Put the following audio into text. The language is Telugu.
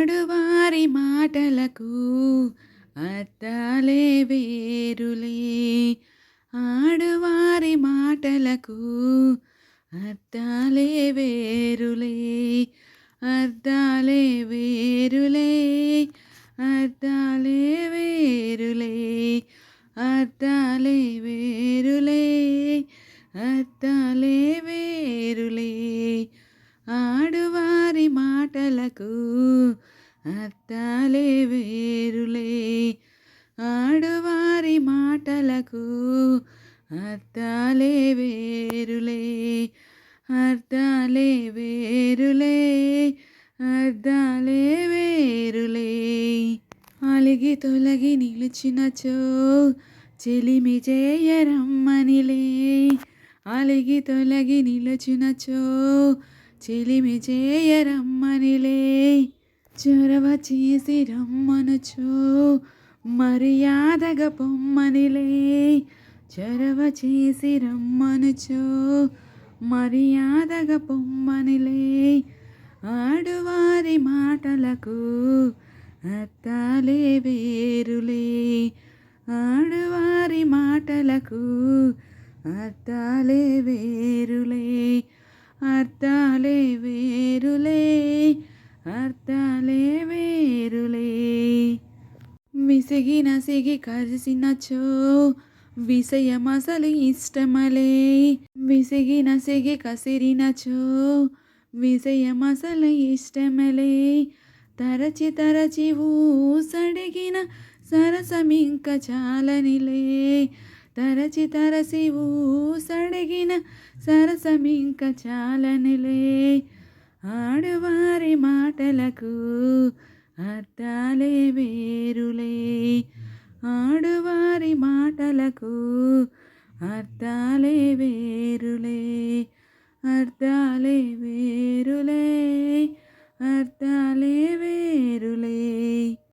ఆడువారి మాటలకు అర్థాలే వేరులే. ఆడువారి మాటలకు అర్థాలే వేరులే. అర్థాలే వేరులే. అర్థాలే వేరులే. అర్థాలే వేరులే. అర్థాలే వేరులే. ఆడువారి మాటలకు అర్థాలే వేరులే. ఆడువారి మాటలకు అర్థాలే వేరులే. అర్థాలే వేరులే. అర్థాలే వేరులే. అలిగి తొలగి నిలిచినచో చెలిమి చేయరమ్మనిలే. అలిగి తొలగి నిలిచినచో చెలిమి చేయరమ్మనిలే. చొరవ చేసి రమ్మనుచో మర్యాదగా పొమ్మనిలే. చొరవ చేసి రమ్మనుచో మర్యాదగా పొమ్మనిలే. ఆడువారి మాటలకు అర్థాలే వేరులే. ఆడువారి మాటలకు అర్థాలే వేరులే. అర్థాలే వేరులే. అర్థాలే వేరులే. విసిగి నసిగి కరిసినచో విషయమసలు ఇష్టమలే. విసిగి నసిగి కసిరినచో విషయమసలు ఇష్టమలే. తరచి తరచి ఊసడిగిన సరసమింక చాలనిలే. తరచి తరచి ఊసడిగిన సరసమింక చాలనిలే. ఆడువారి మాటలకు అర్థాలే వేరులే. ఆడువారి మాటలకు అర్థాలే వేరులే. అర్థాలే